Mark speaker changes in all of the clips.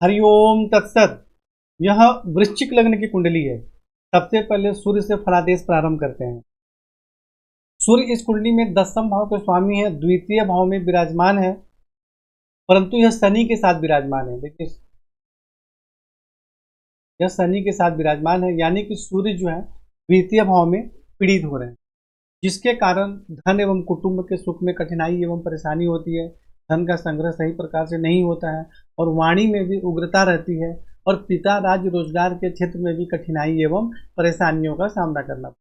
Speaker 1: हरिओम तत्सत। यह वृश्चिक लग्न की कुंडली है। सबसे पहले सूर्य से फलादेश प्रारंभ करते हैं। सूर्य इस कुंडली में 10वें भाव के स्वामी है, द्वितीय भाव में विराजमान है, परंतु यह शनि के साथ विराजमान है। देखिए, यह शनि के साथ विराजमान है, यानी कि सूर्य जो है द्वितीय भाव में पीड़ित हो रहे हैं, जिसके कारण धन एवं कुटुंब के सुख में कठिनाई एवं परेशानी होती है। धन का संग्रह सही प्रकार से नहीं होता है और वाणी में भी उग्रता रहती है और पिता राज्य रोजगार के क्षेत्र में भी कठिनाई एवं परेशानियों का सामना करना।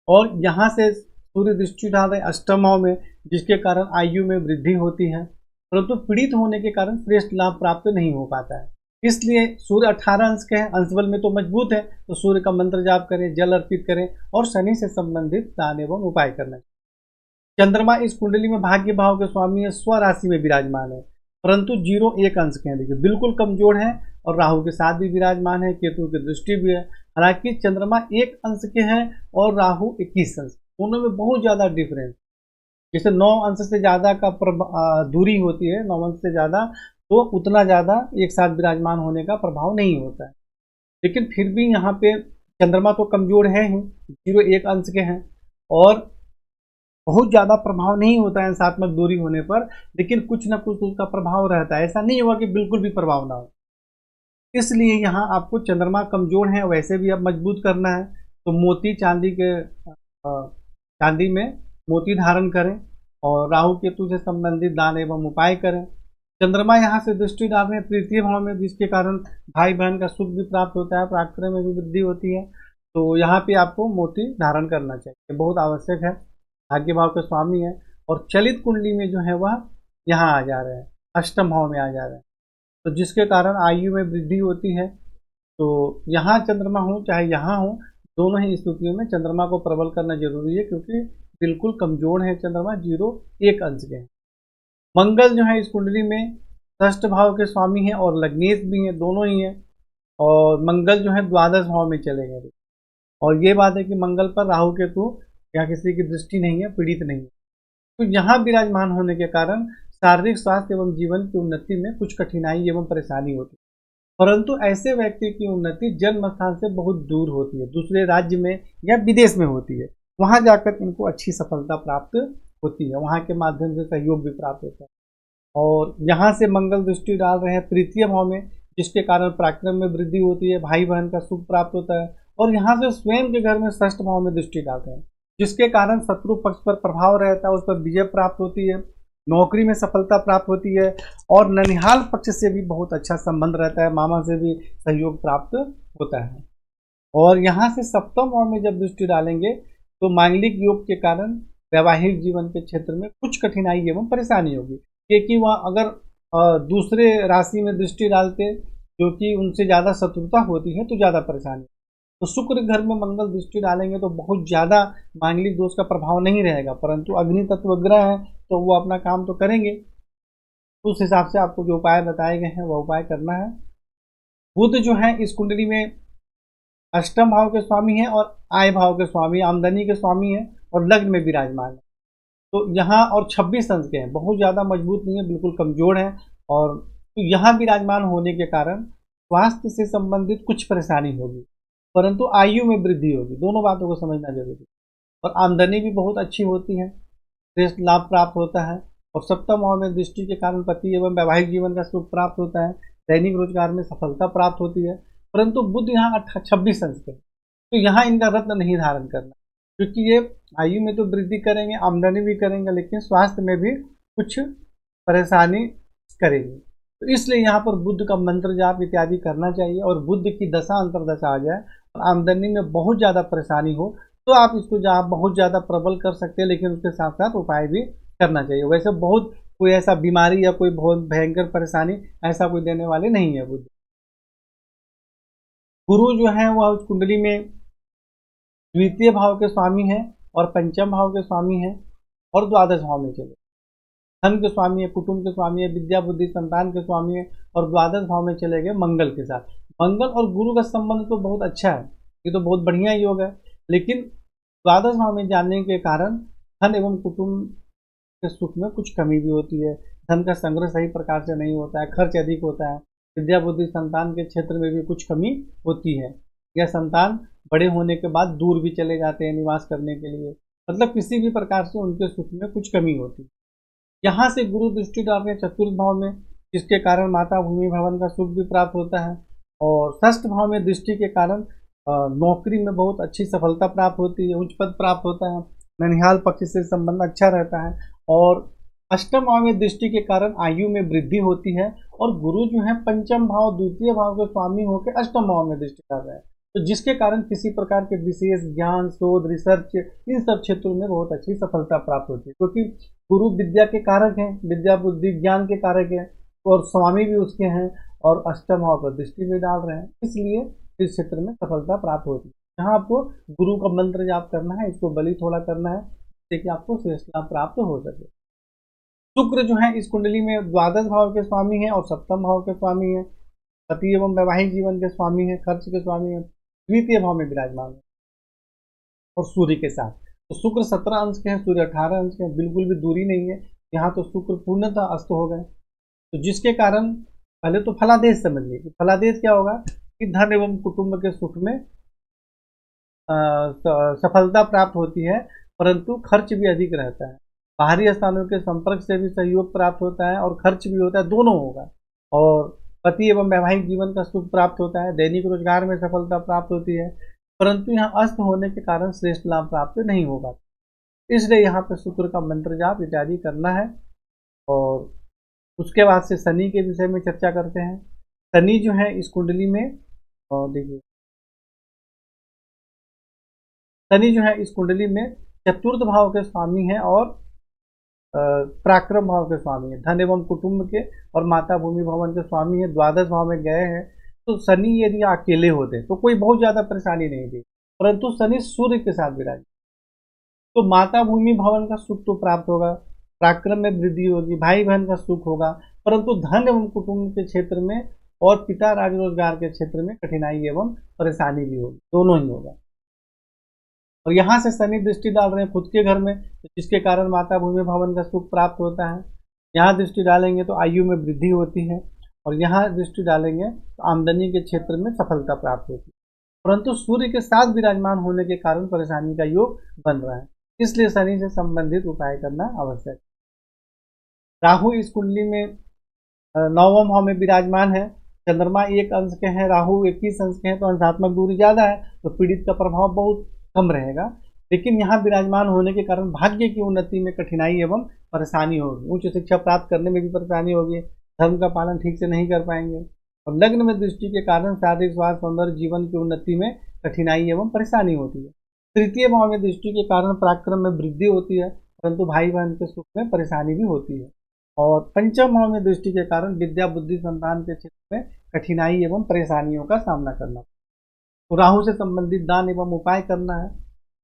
Speaker 1: और यहाँ से सूर्य दृष्टि डाल रहे अष्टम भाव में, जिसके कारण आयु में वृद्धि होती है, परंतु पीड़ित होने के कारण श्रेष्ठ लाभ प्राप्त नहीं हो पाता है। इसलिए सूर्य 18 अंश के हैं, अंश बल में तो मजबूत है, तो सूर्य का मंत्र जाप करें, जल अर्पित करें और शनि से संबंधित दान एवं उपाय करना। चंद्रमा इस कुंडली में भाग्य भाव के स्वामी है, स्व राशि में विराजमान है, परंतु 0-1 अंश के हैं। देखिए, बिल्कुल कमजोर है और राहु के साथ भी विराजमान है, केतु की दृष्टि भी है। हालांकि चंद्रमा 1 अंश के हैं और राहु 21 अंश, दोनों में बहुत ज्यादा डिफरेंस। जैसे 9 अंश से ज्यादा का दूरी होती है, 9 अंश से ज्यादा, तो उतना ज्यादा एक साथ विराजमान होने का प्रभाव नहीं होता है। लेकिन फिर भी यहाँ पे चंद्रमा तो कमजोर है ही, 0-1 अंश के हैं और बहुत ज्यादा प्रभाव नहीं होता है अंशात्मक दूरी होने पर, लेकिन कुछ ना कुछ उसका प्रभाव रहता है। ऐसा नहीं होगा कि बिल्कुल भी प्रभाव ना हो। इसलिए यहाँ आपको चंद्रमा कमजोर है, वैसे भी अब मजबूत करना है, तो मोती चांदी में मोती धारण करें और राहु केतु से संबंधित दान एवं उपाय करें। चंद्रमा यहाँ से दृष्टि डाल रहे हैं तृतीय भाव में, जिसके कारण भाई बहन का सुख भी प्राप्त होता है, पराक्रम में भी वृद्धि होती है। तो यहाँ पे आपको मोती धारण करना चाहिए, बहुत आवश्यक है। भाग्य भाव के स्वामी है और चलित कुंडली में जो है वह यहाँ आ जा रहे हैं, अष्टम भाव में आ जा रहे हैं, तो जिसके कारण आयु में वृद्धि होती है। तो यहाँ चंद्रमा हो चाहे यहाँ हो, दोनों ही स्थितियों में चंद्रमा को प्रबल करना जरूरी है, क्योंकि बिल्कुल कमजोर है चंद्रमा, 0-1 अंश के हैं। मंगल जो है इस कुंडली में षष्ठ भाव के स्वामी है और लग्नेश भी है, दोनों ही है। और मंगल जो है द्वादश भाव में चले गए, और ये बात है कि मंगल पर राहु केतु या किसी की दृष्टि नहीं है, पीड़ित नहीं है। तो यहाँ विराजमान होने के कारण शारीरिक स्वास्थ्य एवं जीवन की उन्नति में कुछ कठिनाई एवं परेशानी होती है, परंतु ऐसे व्यक्ति की उन्नति जन्म स्थान से बहुत दूर होती है, दूसरे राज्य में या विदेश में होती है। वहां जाकर इनको अच्छी सफलता प्राप्त होती है, वहां के माध्यम से सहयोग भी प्राप्त होता है। और यहाँ से मंगल दृष्टि डाल रहे हैं तृतीय भाव में, जिसके कारण पराक्रम में वृद्धि होती है, भाई बहन का सुख प्राप्त होता है। और यहाँ से स्वयं के घर में षष्ठ भाव में दृष्टि डालते हैं, जिसके कारण शत्रु पक्ष पर प्रभाव रहता है, उस पर विजय प्राप्त होती है, नौकरी में सफलता प्राप्त होती है और ननिहाल पक्ष से भी बहुत अच्छा संबंध रहता है, मामा से भी सहयोग प्राप्त होता है। और यहाँ से सप्तम भाव में जब दृष्टि डालेंगे तो मांगलिक योग के कारण वैवाहिक जीवन के क्षेत्र में कुछ कठिनाई एवं परेशानी होगी, क्योंकि वह अगर दूसरे राशि में दृष्टि डालते जो कि उनसे ज़्यादा शत्रुता होती है तो ज़्यादा परेशानी। तो शुक्र घर में मंगल दृष्टि डालेंगे तो बहुत ज़्यादा मांगलिक दोष का प्रभाव नहीं रहेगा, परंतु अग्नि तत्व ग्रह है तो वो अपना काम तो करेंगे। उस हिसाब से आपको जो उपाय बताए गए हैं वह उपाय करना है। बुध जो है इस कुंडली में अष्टम भाव के स्वामी है और आय भाव के स्वामी, आमदनी के स्वामी है और लग्न में विराजमान है। तो यहाँ और 26 अंश के हैं, बहुत ज़्यादा मजबूत नहीं है, बिल्कुल कमजोर है। और तो यहाँ विराजमान होने के कारण स्वास्थ्य से संबंधित कुछ परेशानी होगी, परंतु आयु में वृद्धि होगी, दोनों बातों को समझना जरूरी है। और आमदनी भी बहुत अच्छी होती है, श्रेष्ठ लाभ प्राप्त होता है। और सप्तम भाव में दृष्टि के कारण पति एवं वैवाहिक जीवन का सुख प्राप्त होता है, दैनिक रोजगार में सफलता प्राप्त होती है। परंतु बुध यहाँ 26 अंश के, तो यहाँ इनका रत्न नहीं धारण करना, क्योंकि ये आयु में तो वृद्धि करेंगे, आमदनी भी करेंगे, लेकिन स्वास्थ्य में भी कुछ परेशानी करेंगे। तो इसलिए यहाँ पर बुध का मंत्र जाप इत्यादि करना चाहिए। और बुध की दशा अंतरदशा आ जाए और आमदनी में बहुत ज़्यादा परेशानी हो तो आप इसको जाप बहुत ज़्यादा प्रबल कर सकते हैं, लेकिन उसके साथ साथ उपाय भी करना चाहिए। वैसे बहुत कोई ऐसा बीमारी या कोई बहुत भयंकर परेशानी ऐसा कोई देने वाले नहीं है बुध। गुरु जो है वह उस कुंडली में द्वितीय भाव के स्वामी है और पंचम भाव के स्वामी है और द्वादश भाव में चले, धन के स्वामी है, कुटुंब के स्वामी है, विद्या बुद्धि संतान के स्वामी है और द्वादश भाव में चले गए मंगल के साथ। मंगल और गुरु का संबंध तो बहुत अच्छा है, ये तो बहुत बढ़िया योग है, लेकिन द्वादश भाव में जाने के कारण धन एवं कुटुंब के सुख में कुछ कमी भी होती है, धन का संग्रह सही प्रकार से नहीं होता है, खर्च अधिक होता है, विद्या बुद्धि संतान के क्षेत्र में भी कुछ कमी होती है। यह संतान बड़े होने के बाद दूर भी चले जाते हैं निवास करने के लिए, मतलब किसी भी प्रकार से उनके सुख में कुछ कमी होती है। यहाँ से गुरु दृष्टि डाल रहे हैं चतुर्थ भाव में, जिसके कारण माता भूमि भवन का सुख भी प्राप्त होता है। और षष्ठ भाव में दृष्टि के कारण नौकरी में बहुत अच्छी सफलता प्राप्त होती है, उच्च पद प्राप्त होता है, ननिहाल पक्ष से संबंध अच्छा रहता है। और अष्टम भाव में दृष्टि के कारण आयु में वृद्धि होती है। और गुरु जो है पंचम भाव द्वितीय भाव के स्वामी होकर अष्टम भाव में दृष्टि कर रहे हैं, तो जिसके कारण किसी प्रकार के विशेष ज्ञान, शोध, रिसर्च, इन सब क्षेत्रों में बहुत अच्छी सफलता प्राप्त होती है, क्योंकि गुरु विद्या के कारक हैं, विद्या बुद्धि ज्ञान के कारक हैं, और स्वामी भी उसके हैं, और अष्टम भाव पर दृष्टि भी डाल रहे हैं, इसलिए इस क्षेत्र में सफलता प्राप्त होती है। यहाँ आपको गुरु का मंत्र जाप करना है, इसको बलि थोड़ा करना है, जिससे कि आपको श्रेष्ठ लाभ प्राप्त हो सके। शुक्र जो है इस कुंडली में द्वादश भाव के स्वामी है और सप्तम भाव के स्वामी है, पति एवं वैवाहिक जीवन के स्वामी है, खर्च के स्वामी है, द्वितीय भाव में विराजमान है और सूर्य के साथ। तो शुक्र 17 अंश के हैं, सूर्य 18 अंश के हैं, बिल्कुल भी दूरी नहीं है। यहाँ तो शुक्र पूर्णतः अस्त हो गए, तो जिसके कारण पहले तो फलादेश समझिए कि फलादेश क्या होगा कि धन एवं कुटुंब के सुख में सफलता प्राप्त होती है, परंतु खर्च भी अधिक रहता है। बाहरी स्थानों के संपर्क से भी सहयोग प्राप्त होता है और खर्च भी होता है, दोनों होगा। और पति एवं वैवाहिक जीवन का सुख प्राप्त होता है, दैनिक रोजगार में सफलता प्राप्त होती है, परंतु यहाँ अस्त होने के कारण श्रेष्ठ लाभ प्राप्त नहीं होगा। इसलिए यहाँ पे शुक्र का मंत्र जाप इत्यादि करना है। और उसके बाद से शनि के विषय में चर्चा करते हैं। शनि जो है इस कुंडली में, और देखिए शनि जो है इस कुंडली में चतुर्थ भाव के स्वामी है और पराक्रम भाव के स्वामी है, धन एवं कुटुंब के और माता भूमि भवन के स्वामी है, द्वादश भाव में गए हैं। तो शनि यदि अकेले होते तो कोई बहुत ज्यादा परेशानी नहीं थी, परंतु शनि सूर्य के साथ विराज, तो माता भूमि भवन का सुख तो प्राप्त होगा, पराक्रम में वृद्धि होगी, भाई बहन का सुख होगा, परंतु धन एवं कुटुंब के क्षेत्र में और पिता राज रोजगार के क्षेत्र में कठिनाई एवं परेशानी भी होगी, दोनों ही होगा। और यहाँ से शनि दृष्टि डाल रहे हैं खुद के घर में, जिसके कारण माता भूमि भवन का सुख प्राप्त होता है। यहाँ दृष्टि डालेंगे तो आयु में वृद्धि होती है, और यहाँ दृष्टि डालेंगे तो आमदनी के क्षेत्र में सफलता प्राप्त होती है, परंतु सूर्य के साथ विराजमान होने के कारण परेशानी का योग बन रहा है, इसलिए शनि से संबंधित उपाय करना आवश्यक है। राहु इस कुंडली में 9वें भाव में विराजमान है, चंद्रमा 1 अंश के हैं, राहु 21 अंश के हैं, तो अंशात्मक दूरी ज्यादा है, तो पीड़ित का प्रभाव बहुत कम रहेगा। लेकिन यहाँ विराजमान होने के कारण भाग्य की उन्नति में कठिनाई एवं परेशानी होगी, उच्च शिक्षा प्राप्त करने में भी परेशानी होगी, धर्म का पालन ठीक से नहीं कर पाएंगे। और लग्न में दृष्टि के कारण शारीरिक स्वास्थ्य, सौंदर्य, जीवन की उन्नति में कठिनाई एवं परेशानी होती है। तृतीय भाव में दृष्टि के कारण पराक्रम में वृद्धि होती है, परंतु भाई बहन के सुख में परेशानी भी होती है। और पंचम भाव में दृष्टि के कारण विद्या बुद्धि संतान के क्षेत्र में कठिनाई एवं परेशानियों का सामना करना। तो राहु से संबंधित दान एवं उपाय करना है।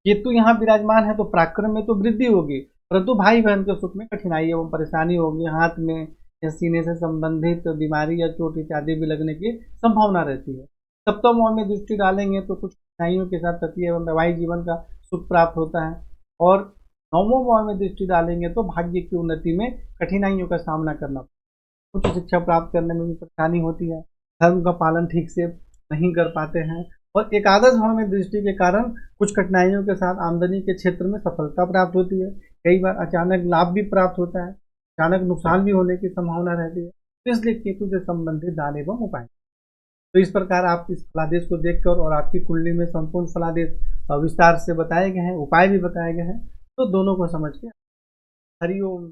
Speaker 1: केतु यहाँ विराजमान है तो पराक्रम में तो वृद्धि होगी, परंतु भाई बहन के सुख में कठिनाई एवं परेशानी होगी, हाथ में या सीने से संबंधित बीमारी या चोट इत्यादि भी लगने की संभावना रहती है। सप्तम भाव में दृष्टि डालेंगे तो कुछ कठिनाइयों के साथ पति एवं वैवाहिक जीवन का सुख प्राप्त होता है। और 9वें भाव में दृष्टि डालेंगे तो भाग्य की उन्नति में कठिनाइयों का सामना करना, उच्च शिक्षा प्राप्त करने में भी परेशानी होती है, धर्म का पालन ठीक से नहीं कर पाते हैं। और एकादश भाव में दृष्टि के कारण कुछ कठिनाइयों के साथ आमदनी के क्षेत्र में सफलता प्राप्त होती है, कई बार अचानक लाभ भी प्राप्त होता है, अचानक नुकसान भी होने की संभावना रहती है, इसलिए केतु से संबंधित दान एवं उपाय। तो इस प्रकार आप इस फलादेश को देखकर और आपकी कुंडली में संपूर्ण फलादेश विस्तार से बताए गए हैं, उपाय भी बताए गए हैं, तो दोनों को समझ के हरिओम।